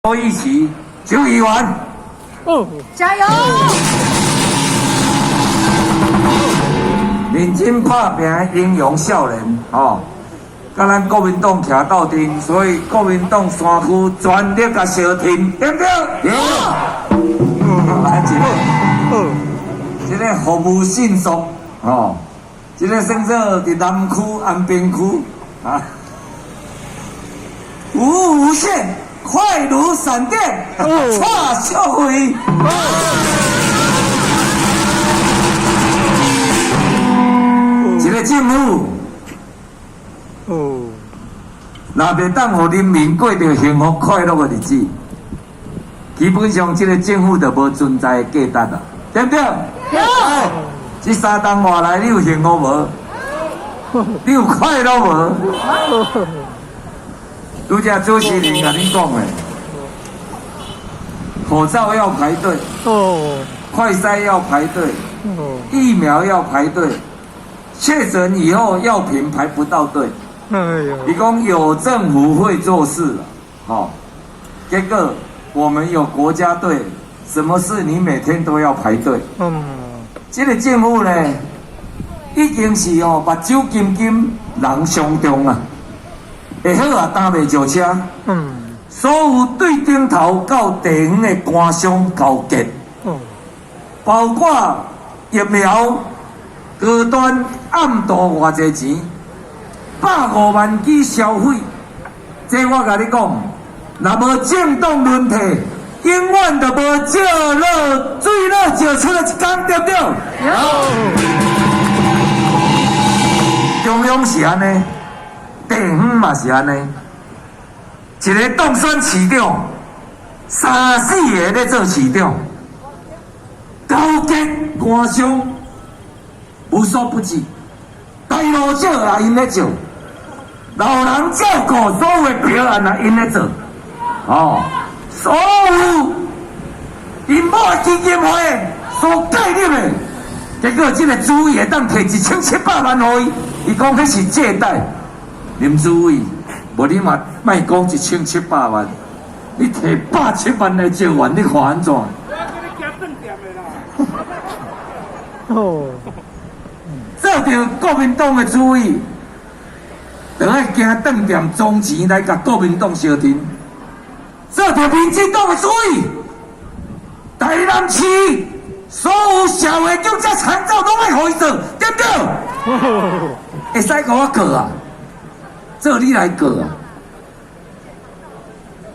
都一起就一完。哦，加油！认真拍拼的英雄少年哦，甲咱国民党徛斗阵，所以国民党山区全力甲小挺，对不对？对。来一个，这个服务迅速哦，这个算做伫南区安平区啊，服务无限。 快如闪电，跨社会。一个政府，若袂当互人民过着幸福快乐的日子，基本上这个政府就无存在的价值啦，对不对？有。这3冬外来，你有幸福无？你有快乐无？ 拄则主持人甲你讲的，口罩要排队，快筛要排队，疫苗要排队，确诊以后药品排不到队。你讲有政府会做事了，好，结果我们有国家队，什么事你每天都要排队。这个政府呢，已经是目睭金金，人上中啊。 会好啊，担袂着车。所有对顶头到地方的官商勾结，包括疫苗高端暗度偌济钱，150万支消费。这我甲你讲，若无政党轮替，永远都无借落水落石出的一天，对不对？中央是安尼。 地方嘛是安尼，一个当选市长，3、4个咧做市长，勾结官商，无所不至。大路少也因咧做，老人照顾所有的票案也因咧做，所有因某的基金会所介入的，结果这个主委会当摕1700万互伊，伊讲迄是借贷。 林主委，无你嘛莫讲1700万，你摕170万来借还，你看安怎？做着国民党的主委，就爱惊顿店装钱来甲国民党相挺；做着民进党的主委，台南市所有社会局这参照拢爱互伊做，对不对？会使甲我过啊？ 做你来过啊！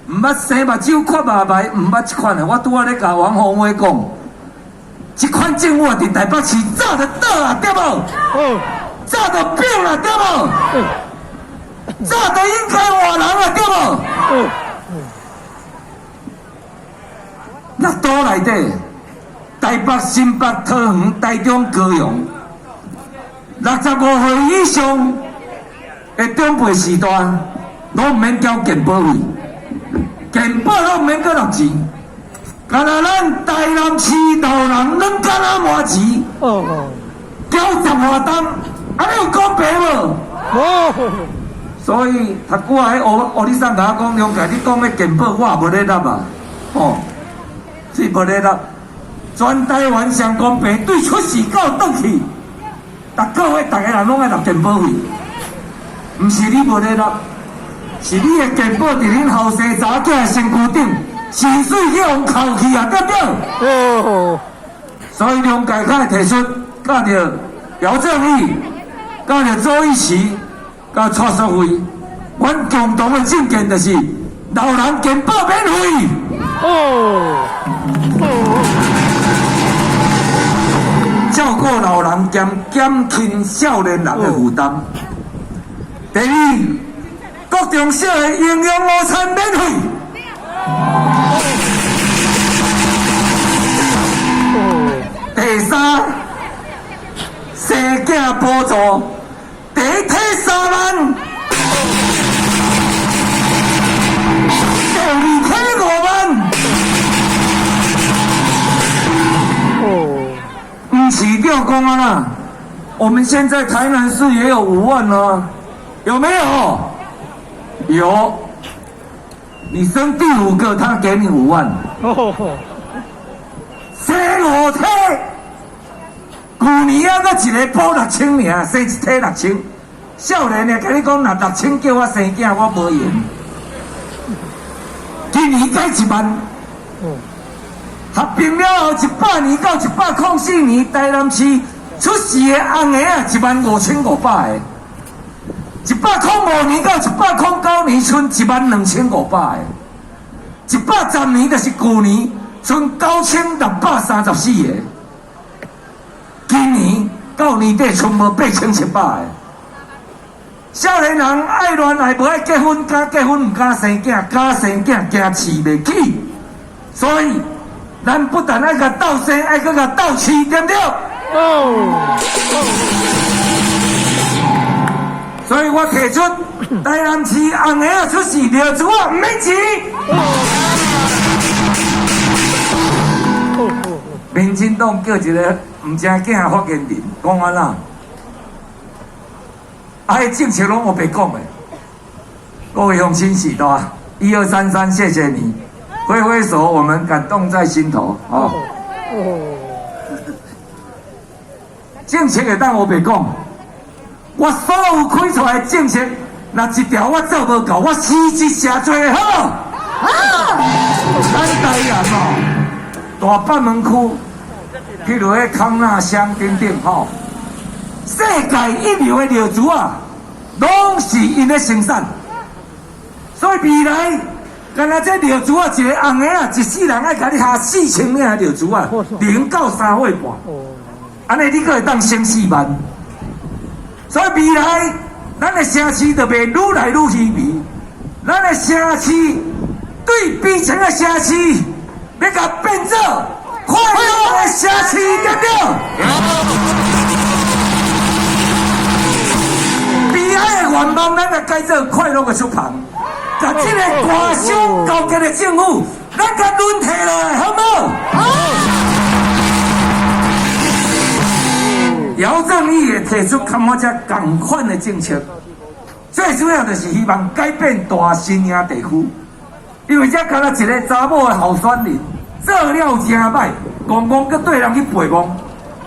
唔捌生目睭看目白，唔捌这款的。我拄仔咧甲王宏伟讲，这款政府伫台北市早就倒啊，对无？早就变了，对无？早就应该换人了，对无？那岛内底，台北、新北、桃园、台中、高雄，65岁以上。 长辈时代，拢毋免交健保费，健保拢毋免搁落钱，干那咱台南市老人拢干那满钱，交10外档，安尼有公平无？所以读久啊，迄学你上甲我讲，梁介，你讲迄健保，我也无咧答啊，是无咧答。全台湾上公平，对出事到转去，逐个月逐个人拢爱纳健保费。 毋是你无咧落，是你的健保伫恁后生查囝的身躯顶，薪水去互扣去啊，对不对？所以梁介才会提出，甲着姚正义，甲着周奕驰，甲蔡淑慧，阮共同的政见就是老人健保免费。照顾老人兼减轻少年人的负担。 第二，各中小的营养午餐免费。第三，生囝补助，第一梯3万，第二梯5万。市长讲啊啦，我们现在台南市也有5万啊。 有没有？有。你生第5个，他给你5万。生5体，去年啊，搁一个补6000尔，生一体6000。少年的跟你讲，若6000叫我生囝，我无用。今年改1万。合并了后100年到104年，台南市出世的红额啊15500个，105年到109年剩12500个，110年就是去年剩9634个，今年到年底剩无8700个。少年人爱恋爱无爱结婚，敢结婚唔敢生囝，敢生囝惊饲袂起，所以。咱不但爱甲斗生，爱搁甲斗饲，对不对？所以我提出台南市红额出世苗子啊，唔免钱。民进党叫一个唔正经的发言人讲完啦，迄政策拢我白讲的。各位用心时代，1233，谢谢你。挥挥手，我们感动在心头啊！政策会当我袂讲，我所有开出来的政策，若一条我做无够，我辞职下做好。咱台南大北门区，譬如迄康纳乡等等吼，世界一流的料珠啊，拢是因咧生产，所以未来。干那这料珠啊，一个红的啊，一世人爱甲你下4000领的料珠啊，0到3岁半，安尼你阁会当升4万。所以未来咱的城市就袂愈来愈稀微，咱的城市对比前的城市要甲变做快乐的城市，对不对？悲哀的愿望，咱来改做快乐的出旁。把这个官商勾结的政府，咱甲轮替落来，好不好？姚正义也提出看我这同款的政策，最主要就是希望改变大新营地区，因为这敢若一个查某的候选人做了真歹，公公搁对人去背叛，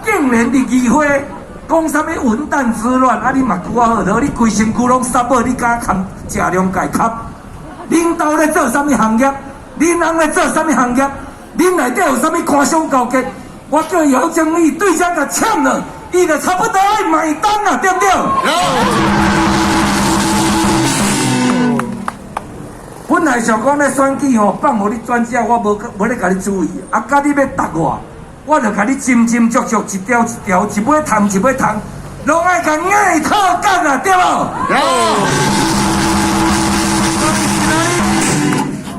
竟然伫议会讲啥物文旦之乱，啊你嘛拄啊好，你规身躯拢杀无，你敢含食量改吸？领导咧做啥物行业？恁人咧做啥物行业？恁内底有啥物官商勾结？我叫姚正义对这个签了，伊就差不多爱买单啊，对不对？本来想讲咧选举吼，放互你转正，我无咧甲你注意，啊，甲你要答我就甲你斟斟酌酌，一条一条，一尾汤一尾汤，拢爱甲硬套干啊，对无？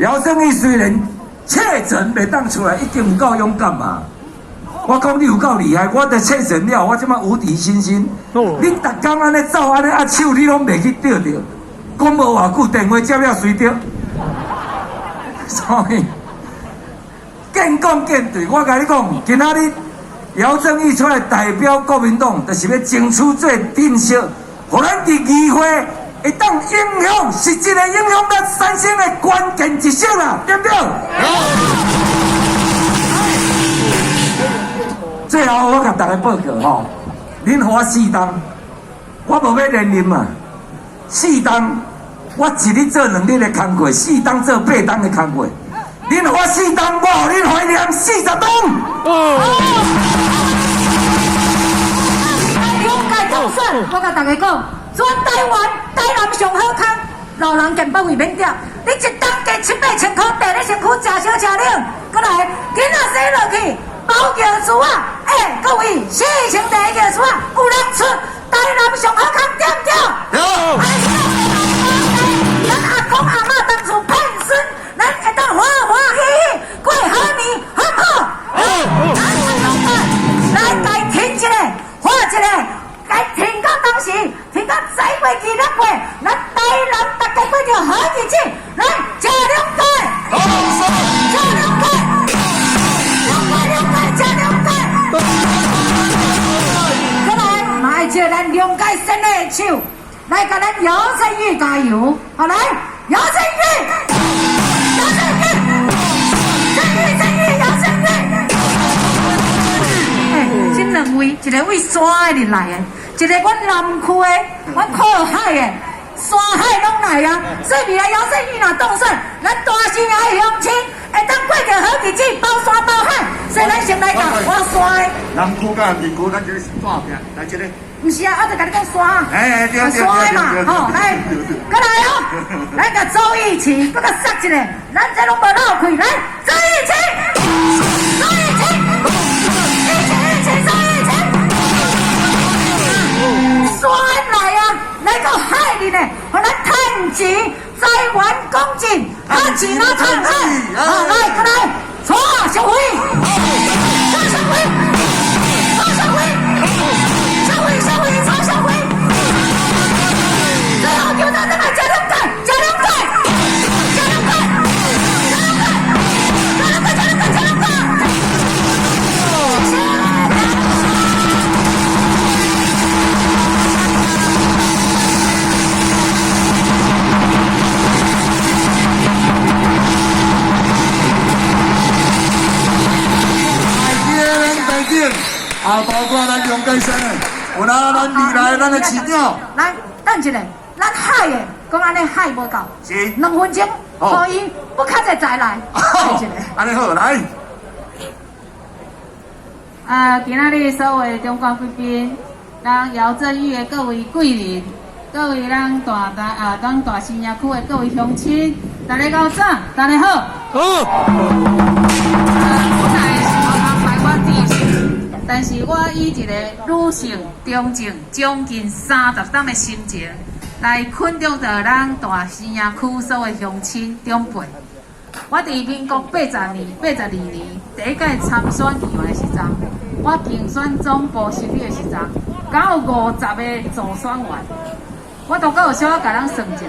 姚正义虽然确诊袂当出来，已经有够勇敢嘛。我讲你有够厉害，我得确诊了，我即马无敌信心。你逐工安尼走，安尼压手，你拢袂去钓着。讲无偌久，电话接了随着。所以见讲见对，我甲你讲，今仔日姚正义出来代表国民党，就是要争取做定色，互咱伫议会。会当影响，实际的影响咱三星的关键一项啦，对不对？最后我甲大家报告吼，恁互我4档，我无要连任嘛，4档我一日做2日的工课，4档做8档的工课，恁互我4档，我互恁怀念40档。勇敢总算，我甲大家讲。全台湾台南上好康，老人健保费免缴，你一档加700-800块，第你身躯食小吃冷，过来囡仔生落去，包药珠啊！各位4成第一药珠啊，有人出台南上好康，对不对？有。咱阿公阿嬷当初骗孙，咱会当欢欢喜喜过好年，好不好？来该停一个，画一个。该停到当时，停到再过2个月，咱台南大家过着好日子，来吃2块，吃2块，2块，吃2块。再来，买借咱2块新的手，来给咱姚振宇加油，好来，姚振宇。一个为山的人来的，一个阮南区的，阮靠海的，山海拢来啊！所以未来姚振宇若当选，咱大新营的乡亲会当过着好日子，包山包海。所以咱先来讲挖山的。南区甲南区，咱就是大片，来这个。唔是啊，我就甲你讲山，哎，对山嘛，吼，来，过来哦，来甲周义齐，搁甲杀一个，咱这拢无闹开，来，周义齐，周义齐，周义齐，山来啊，来到海里呢，互咱趁钱，财源广进，趁钱啊趁海，好来，过来，错小辉，错小辉，错小辉。小辉，曹小辉，最后就到这个加两盖，加两盖，加两盖，加两盖，加两盖，加两盖，加两盖。再见，啊，包括咱杨介生的。有啦，咱未来咱的市长。来，等一下，咱海的，讲安尼海无够，是2分钟，可以不卡再来。等一下，安尼好，来。今仔日所有中国贵宾，咱姚振宇的各位贵人，各位咱大新营区的各位乡亲，大家早早，大家好。好。本来是无通排我第一，但是我以一个女性、中正将近30档的心情，来肯定着咱大新营区所有乡亲长辈。我伫民国82年第一届参选议员的时阵，我竞选总部成立的时阵，敢有50个助选员，我都够有小可甲咱算一下，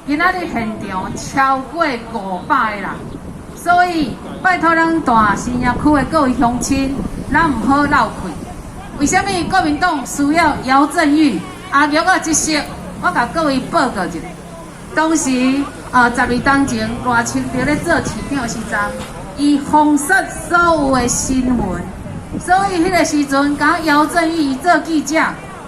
今仔日现场超过500个人，所以拜托咱大新营区的各位乡亲，咱唔好闹气。为什么国民党需要姚振宇阿玉啊？这些我甲各位报告一下。当时12当前赖清德咧做市长的时阵，伊封杀所有的新闻，所以迄个时阵，甲姚振宇做记者，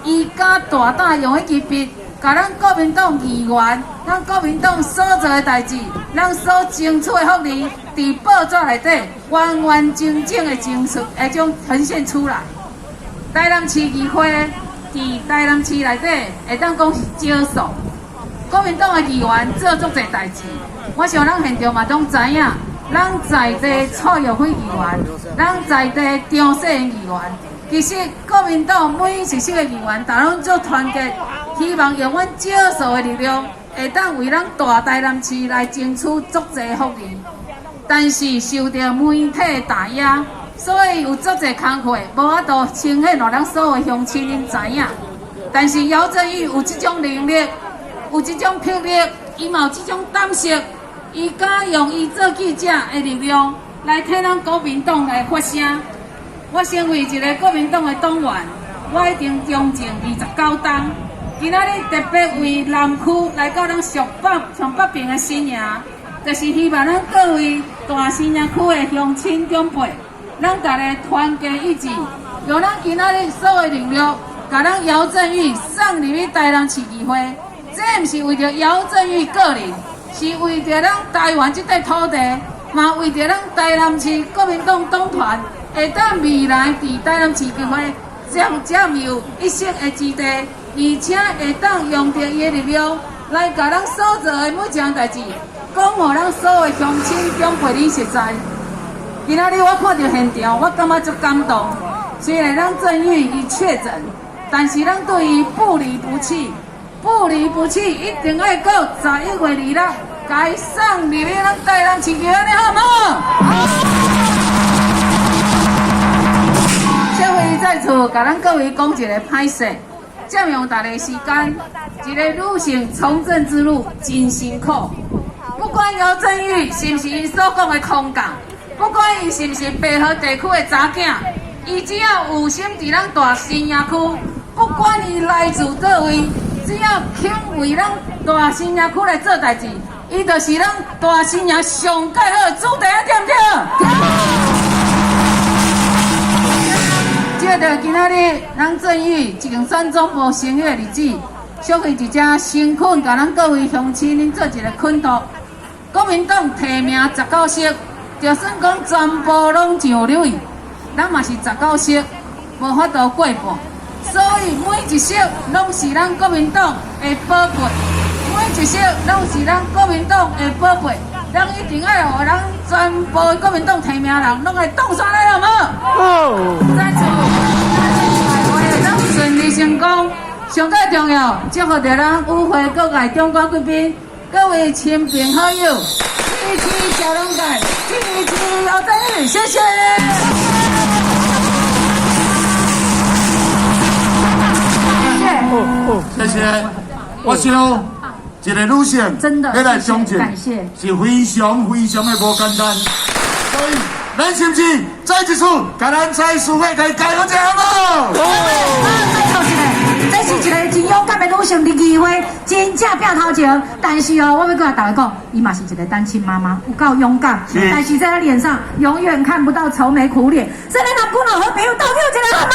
伊敢大胆用迄支笔，甲咱国民党议员、咱国民党所做的代志，咱所争取的福利，伫报纸内底完完整整的陈述，会将呈现出来。台南市议会伫台南市内底，会当讲是少数。国民党的议员做足侪代志，我想咱现场嘛拢知影，咱在地蔡耀辉议员，咱在地张世元议员，其实国民党每一个议员，大拢做团结，希望用阮少数的力量，会当为咱大台南市来争取足侪福利。但是受到媒体的打压，所以有足侪工课无法度呈现让咱所有乡亲因知影。但是姚振宇有这种能力。有这种魄力，伊嘛有这种胆识，伊敢用伊做记者的力量来替咱国民党来发声。我身为一个国民党的党员，我一定忠诚29党。今仔日特别为南区来到咱上北边的新营，就是希望咱各位大新营区的乡亲长辈，咱大家团结一致，用咱今仔日所有力量，甲咱姚振宇送入去台南市议会。这毋是为着姚振宇个人，是为着咱台湾这块土地，嘛为着咱台南市国民党党团会当未来伫台南市议会占有一席的基地，而且会当用着伊的力量来甲咱所做的每一项代志，讲互咱所有乡亲长辈你实在。今仔日我看到现场，我感觉足感动。虽然咱振宇已确诊，但是咱对伊不离不弃。不离不弃，一定要到11月26日，该送入去咱台南市议会，你好唔好？小辉在此甲咱各位讲一个歹势，占用大家时间。一个女性从政之路真辛苦，不管姚振宇是不是伊所讲的空降，不管伊是不是北河地区的查囝，伊只要有心伫咱大新营区，不管伊来自倒位。只要肯为咱大新营区来做代志，伊就是咱大新营上盖好的主题，对不对？这个着今仔日咱正宇一间选总部成立的日子，小费一只身份，甲咱各位乡亲恁做一个肯托。国民党提名19席，就算讲全部拢上刘毅，咱嘛是19席，无法度过半。所以每一席拢是咱国民党的宝贝，每一席拢是咱国民党的宝贝。咱一定要互咱全部的国民党提名人拢来动起来，好无？再次，咱顺利成功。上最重要，祝福着咱与会各界中国贵宾、各位亲朋好友，支持小龙界，支持姚振宇，谢谢。谢谢。我想一个女性真的要来相见，感谢是非常的无简单。所以，咱是不是再一次甲咱蔡淑慧来加油一下好不好？再头一个，这是一个真勇敢的女性，伫议会真正拼头前。但是哦，我要跟大家讲，伊嘛是一个单亲妈妈，有够勇敢。但是在她脸上永远看不到愁眉苦脸。所以咱男女和朋友投票一个好吗？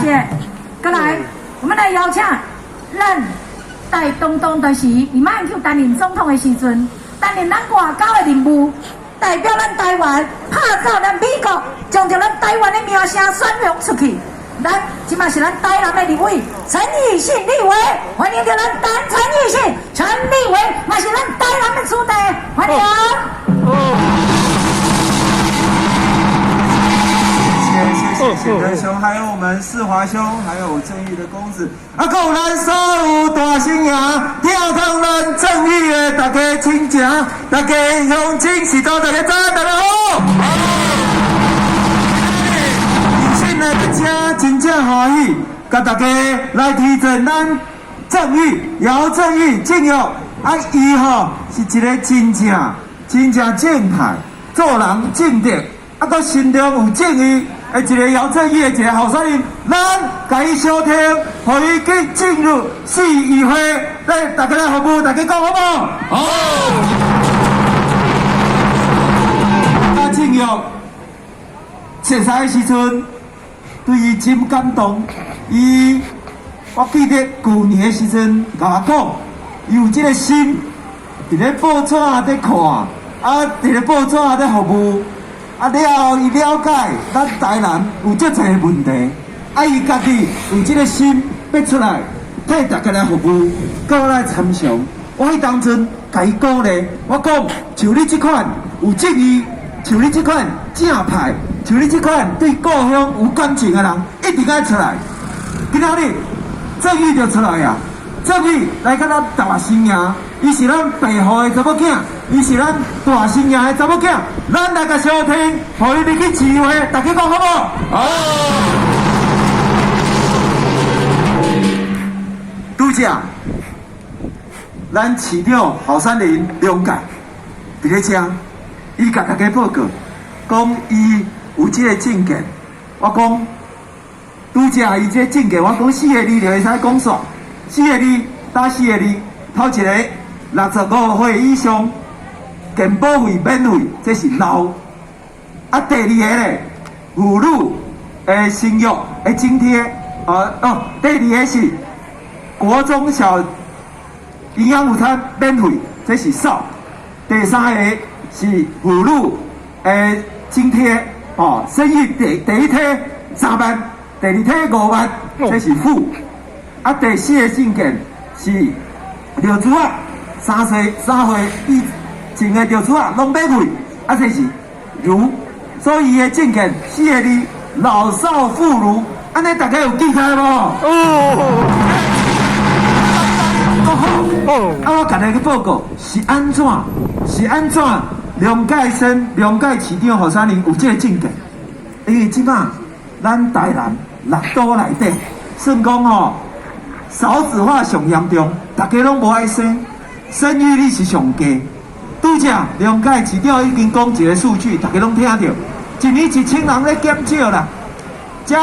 谢谢，谢谢。过来，我们来邀请咱带东东的是伊马英九担任总统的时阵，担任咱外交的任务。代表咱台湾拍走咱美国，将着咱台湾的名声宣扬出去。咱即嘛是咱台南的立委陈奕迅立委，欢迎着咱陈奕迅陈立委，嘛是咱台南的子弟，欢迎。谢谢显德兄，还有我们世华兄，还有正义的公子，啊，够咱所有大新爷，听从咱正义的大家亲情，大家乡亲是都大家早，大家好。现在的家真正欢喜，甲大家来提振咱正义姚正义敬友，啊，伊吼是一个真正正派，做人正直，啊，佮心中有正义。一个姚正义的一个候选人，咱甲伊相听，互伊去进入市议会，来大家来服务，大家讲好不好？好。啊，正玉切磋的时阵，对伊真感动。我记得去年的时阵，甲我讲，伊有这个心，伫咧报纸啊在看，啊，伫咧报纸啊在服务。啊了后，伊了解咱台南有足侪问题，啊，伊家己有这个心要出来替大家来服务，搁来参详。我迄当阵甲伊鼓励，我讲像你这款有正义，像你这款正派，像你这款对故乡有感情的人，一定爱出来。今仔日正义就出来啊！正义来甲咱大新营，伊是咱背后的查某囝。伊是咱大新营的查某囝，咱来个相听，互伊入去聚会，大家讲好不好？好。拄则，咱市长候选人梁介伫咧遮，伊甲大家报告，讲伊有这个证件。我讲，拄则伊这个证件，我讲4个字就会使讲煞。4个字，打4个字，头一个65岁以上。健保费免费，这是老。啊，第二个咧，妇女的生育的津贴，第二个是国中小营养午餐免费，这是少。第三个是妇女的津贴，生育第一梯3万，第二梯5万，这是富。啊，第四个证件是尿珠啊，3岁以前的尿珠啊，拢免费，啊，这是如，所以伊的证件4个字，老少妇孺，安尼大家有记起来无？啊，我甲你去报告是安怎？梁介市长候选人有这个证件，因为即摆咱台南6都内底，算讲少子化上严重，大家拢无爱生，生育率是上低。拄则梁介市长已经讲一个数据，大家拢听到，一年1000人咧减少啦。遮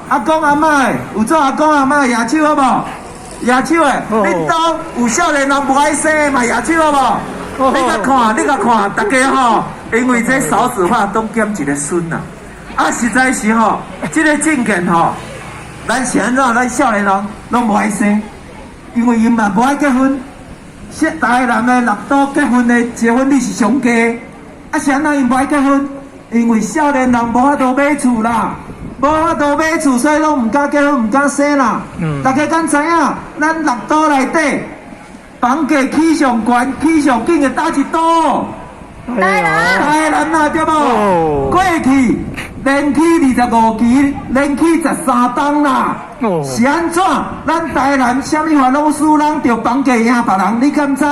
阿公阿嬷的，有做阿公阿嬷牙手好无？牙手的，恁兜有少年人无爱生嘛牙手好无？你甲看，大家因为这少子化都减一个孙呐。啊，实在是吼，这个证件吼，咱现在咱少年人拢无爱生，因为因嘛无爱结婚。台南的六都结婚的结婚率是上低，啊，谁人因无爱结婚？因为少年人无法度买厝啦，无法度买厝，所以拢唔敢结婚，唔敢生啦。大家敢知影？咱六都内底房价起上悬、起上紧的哪一都？台南啊，对无？过去连起25期，连起13档啦。是安怎？咱台南什么烦恼事，人着房价赢别人，你敢知？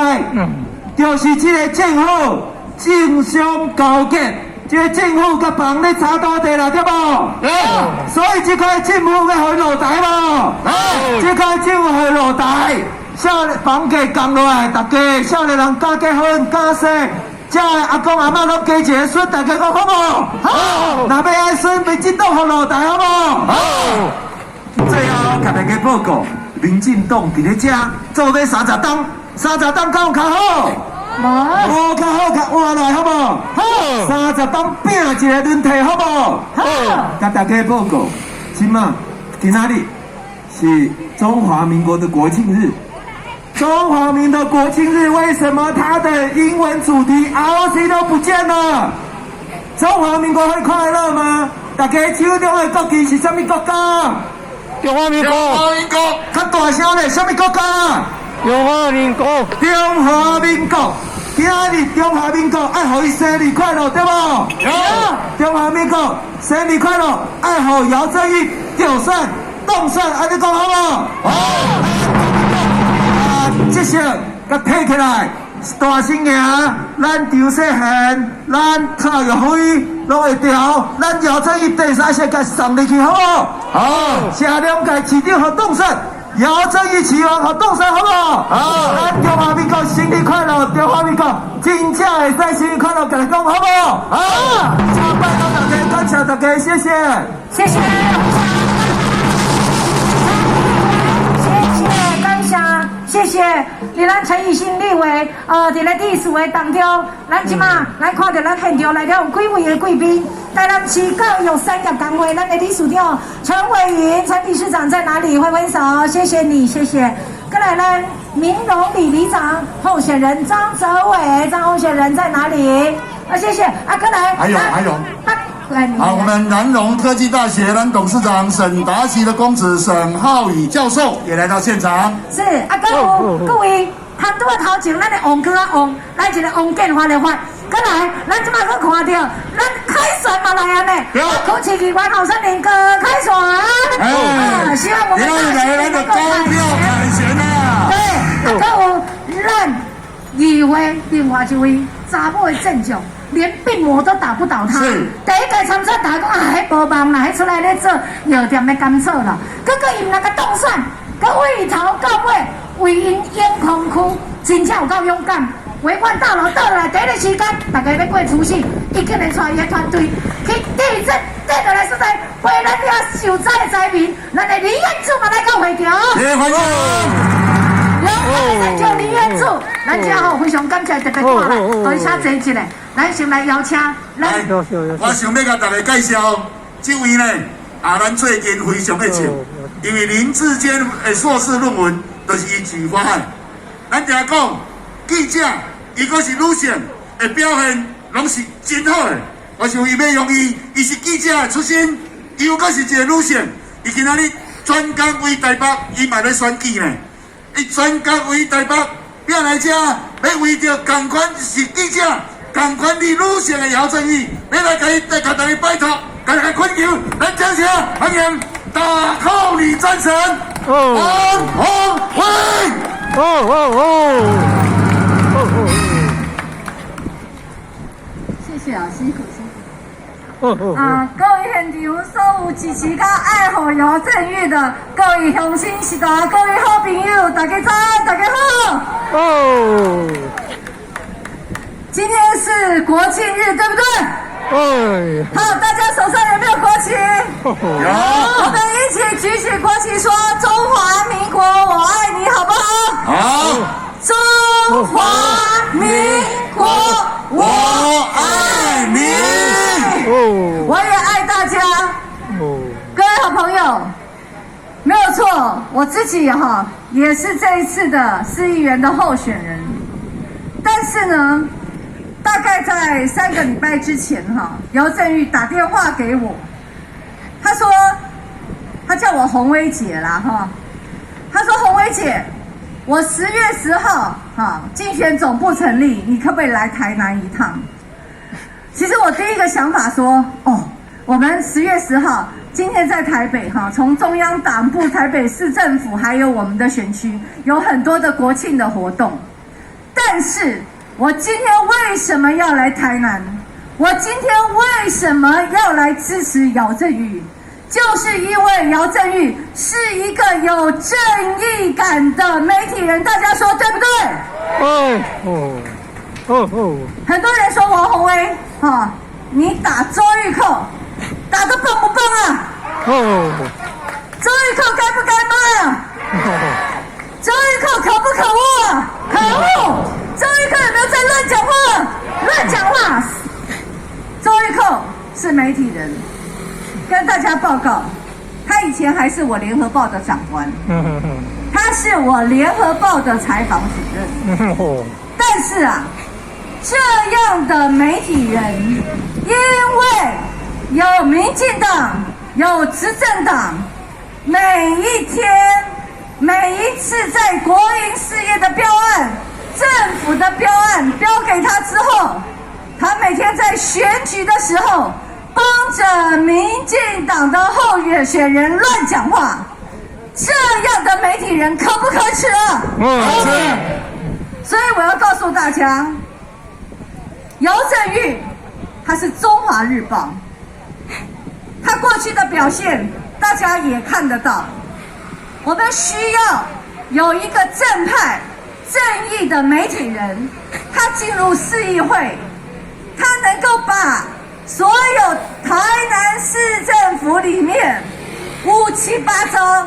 就是这个政府政商勾结，这个政府甲别人咧差多地啦，对无？所以这块政府要互落台无？这块政府互落台，房价降落来，大家少年人敢结婚敢生。这阿公阿妈拢加一个孙，大家讲好无？好。若要爱孙，民进党互落台好无？好。最后，甲大家报告，民进党伫咧遮做要30档，30档敢有较好？无较好，较换来好无？好。30档拼一个轮替好无？好。甲大家报告，今仔日是中华民国的国庆日。中华民国国庆日为什么它的英文主题 ROC 都不见了？中华民国会快乐吗？大家手中的国旗是什么国家？中华民国。中华民国。较大声嘞，什么国家？中华民国。中华民国。今日中华民国爱互伊生日快乐，对无？有。中华民国生日快乐，爱互姚正义就算动算，安尼讲好无？好。这些甲摕起来，大新爷，咱张世贤，咱蔡玉辉，拢会调，咱姚正义第3世界送入去，好无？好。下两届市长和动算，姚正义市王和动算，好无？好。咱中华民国生日快乐，中华民国真正会使生日快乐，甲你讲好无？好。拜托大家，感谢大家，谢谢。谢谢。谢谢，伫咱陈以新立委，伫咧第4位当中，咱即马来看到咱现场来了有几位的贵宾，台南市教育产业工会咱的理事长陈伟云陈理事长在哪里？挥挥手，谢谢你，谢谢。再来咱民荣里里长候选人张泽伟，张候选人在哪里？谢谢。再来，还有。好，我们南荣科技大学咱董事长沈达奇的公子沈浩宇教授也来到现场。是各位，他拄啊头前咱的王哥王，来一个王建华的发。再来，咱即摆佫看到，咱凯旋嘛来安尼，考市议员候选人个凯旋。希望我们大家能够凯旋啊！对，还有咱议会另外一位查某的镇长。连病魔都打不倒他。第一个参选，大家讲迄无望啦，迄出来咧做药店的甘草啦。哥因那个动算，为头到尾为因眼眶区，真正有够勇敢。维冠大楼倒来第一个时间，大家要过除夕，伊竟然带伊的团队去地震落来所在，为咱遐受灾的灾民，咱的李彦祖嘛来到会场。欢迎。咱叫李彦祖，咱遮吼非常感谢特别看来，所以请坐一下。咱先来邀请，我想要甲大家介绍这位呢，咱最近非常的笑，因为林志坚的硕士论文就是伊自发的。咱听讲记者，伊阁是女性的表现，拢是真好的。我想伊要用伊是记者的出身，伊又阁是一个女性，伊今仔日专工为台北，伊嘛咧选举呢。伊专工为台北，拼来遮，要为着同款是记者。同款你女性的姚正义，你来甲大家拜托，甲大家恳求，咱掌声欢迎大靠女战神王宏辉。谢谢啊，辛苦。各位现场所有支持甲爱护姚正义的各位乡亲是各位好朋友，大家早，大家好。今天是国庆日，对不对？好，大家手上有没有国旗？有。我们一起举起国旗，说“中华民国我爱你”，好不好？好。中华民国我爱错，我自己也是这一次的市议员的候选人，但是呢，大概在3个礼拜之前姚振宇打电话给我，他说他叫我洪薇姐啦他说洪薇姐，我10月10号竞选总部成立，你可不可以来台南一趟？其实我第一个想法说，我们10月10号今天在台北从中央党部、台北市政府还有我们的选区有很多的国庆的活动，但是我今天为什么要来台南？我今天为什么要来支持姚振宇？就是因为姚振宇是一个有正义感的媒体人，大家说对不对？很多人说王宏威你打周玉蔻打得棒不棒啊？周玉蔻该不该骂啊？周玉蔻可不可恶啊？可恶！周玉蔻有没有在乱讲话？乱讲话！周玉蔻是媒体人，跟大家报告，他以前还是我联合报的长官，他是我联合报的采访主任。但是这样的媒体人，因为有民进党，有执政党，每一天、每一次在国营事业的标案、政府的标案标给他之后，他每天在选举的时候帮着民进党的候选人乱讲话，这样的媒体人可不可耻啊？可耻！所以我要告诉大家，姚振宇他是中华日报，他过去的表现大家也看得到。我们需要有一个正派、正义的媒体人，他进入市议会，他能够把所有台南市政府里面乌七八糟、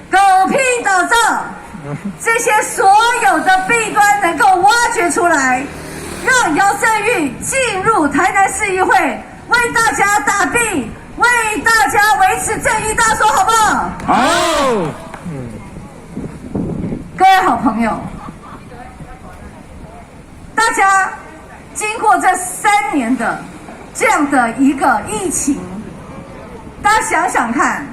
狗屁倒灶这些所有的弊端能够挖掘出来，让姚振宇进入台南市议会，为大家打弊，为大家维持正义，大家说好不好？好。各位好朋友，大家经过这3年的这样的一个疫情，大家想想看，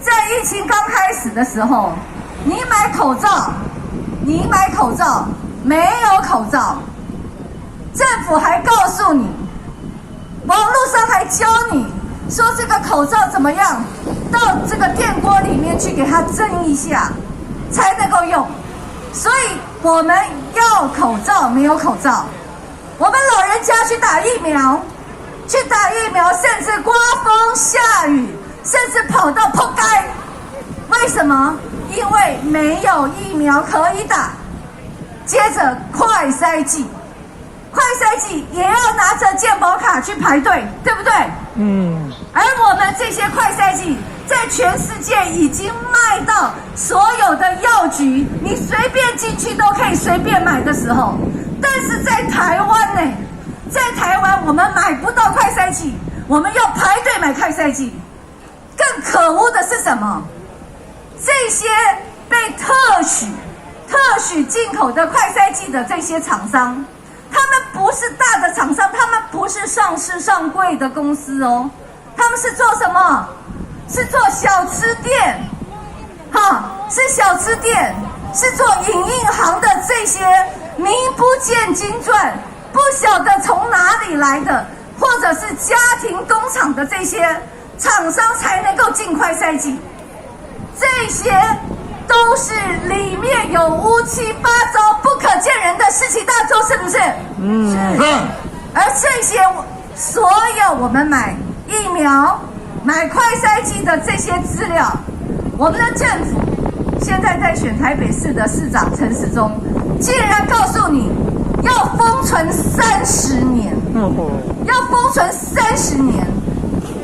在疫情刚开始的时候，你买口罩，没有口罩，政府还告诉你，网络上还教你说这个口罩怎么样，到这个电锅里面去给它蒸一下才能够用。所以我们要口罩，没有口罩，我们老人家去打疫苗，甚至刮风下雨，甚至跑到扑街。为什么？因为没有疫苗可以打。接着快筛剂也要拿着健保卡去排队，对不对？而我们这些快筛剂在全世界已经卖到所有的药局，你随便进去都可以随便买的时候，但是在台湾呢，我们买不到快筛剂，我们要排队买快筛剂。更可恶的是什么？这些被特许进口的快筛剂的这些厂商，他们不是大的厂商，他们不是上市上柜的公司哦，他们是做什么？是做小吃店，是小吃店，是做影印行的这些名不见经传，不晓得从哪里来的，或者是家庭工厂的这些厂商才能够进快筛剂，这些都是里面有乌七八糟、不可见人的事情，大家说是不是？是。而这些所有我们买疫苗、买快筛剂的这些资料，我们的政府现在在选台北市的市长陈时中，竟然告诉你要封存30年，要封存30年，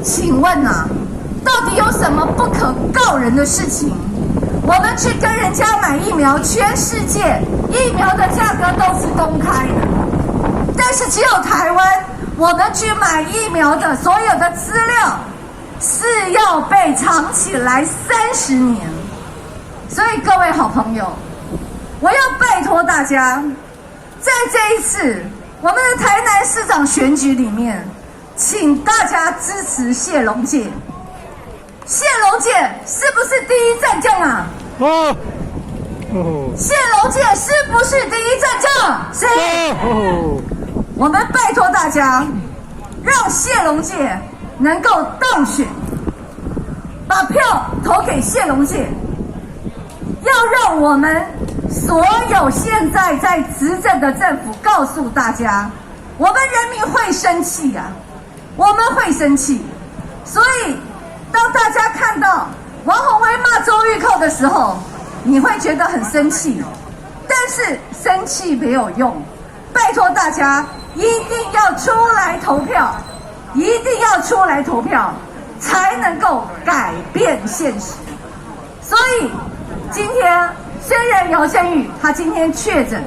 请问到底有什么不可告人的事情？我们去跟人家买疫苗，全世界疫苗的价格都是公开的，但是只有台湾，我们去买疫苗的所有的资料是要被藏起来30年。所以各位好朋友，我要拜托大家，在这一次我们的台南市长选举里面，请大家支持谢龙介。谢龙介是不是第一战将啊？谢龙介是不是第一战将？是。我们拜托大家，让谢龙介能够当选，把票投给谢龙介。要让我们所有现在在执政的政府告诉大家，我们人民会生气啊，我们会生气。所以，当大家看到王宏威骂周玉蔻的时候，你会觉得很生气，但是生气没有用。拜托大家一定要出来投票，一定要出来投票，才能够改变现实。所以今天虽然姚振宇他今天确诊，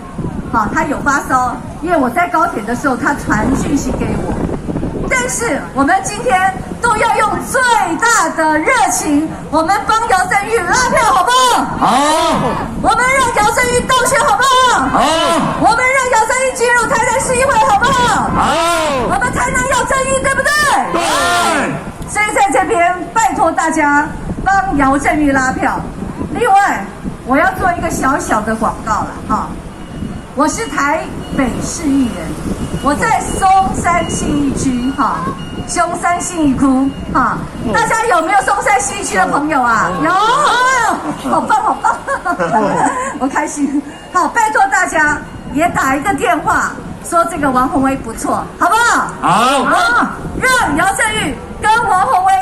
他有发烧，因为我在高铁的时候他传讯息给我，但是我们今天都要用最大的热情，我们帮姚振宇拉票，好不好？好。我们让姚振宇当选，好不好？好。我们让姚振宇进入台南市议会，好不好？好。我们台南要正义，对不对？对。所以在这边拜托大家帮姚振宇拉票。另外，我要做一个小小的广告了我是台北市议员，我在松山信义区松山信义区大家有没有松山信义区的朋友啊？有，好棒好棒，我开心。好，拜托大家也打一个电话，说这个王宏威不错，好不好？好，让姚振宇跟王宏威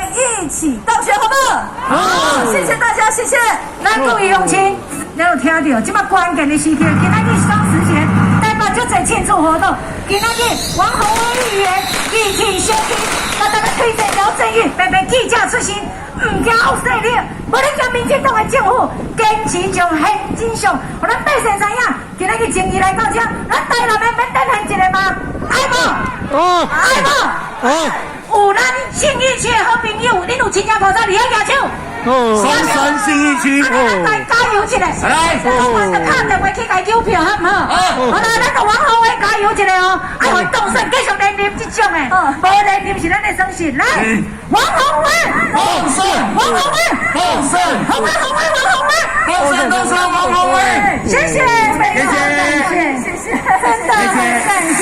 一起当选，好不好？好，谢谢大家，谢谢。咱各位乡亲，你有听到？这么关键的时刻，今仔日双十节，台北就在庆祝活动。今仔日王宏威议员义气相挺，把大家推荐姚振宇白白记者出身，唔惊后势力，无咧将民进党的政府坚持从现真相，互咱百姓知影。今仔日正义来到这，咱台南的免等现一个吗？爱无？爱无？有咱信义区的好朋友，恁有亲戚朋友你要举手。松山信义区，来加油一下！来，我就打电话去甲邮票，好唔好？好啦，咱个王宏威加油一下哦！爱互当选，继续连任这种的，无连任是咱的损失。来，王宏威，当选，王宏威，当选，宏威，宏威，王宏威，当选，王宏威，谢谢，非常感谢，谢谢，真的很感谢，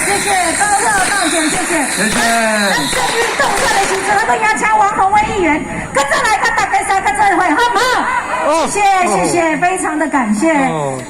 谢谢，高票当选，谢谢，谢谢。咱正义动社的时阵，我邀请王宏威议员。跟着来看大家3个这会，好不好？谢谢，谢谢，非常的感谢。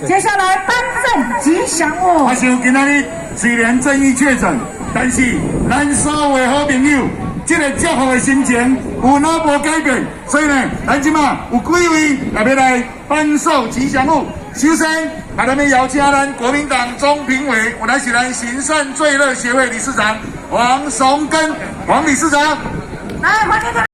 接下来颁证吉祥物。我想今仔日虽然正义确诊，但是咱所有好朋友，这个祝福的心情有哪无改变？所以呢，咱今嘛有几位也要来颁授吉祥物。首先，把咱们邀请咱国民党中评委，我来是咱行善最乐协会理事长王崇根王理事长，来欢迎他。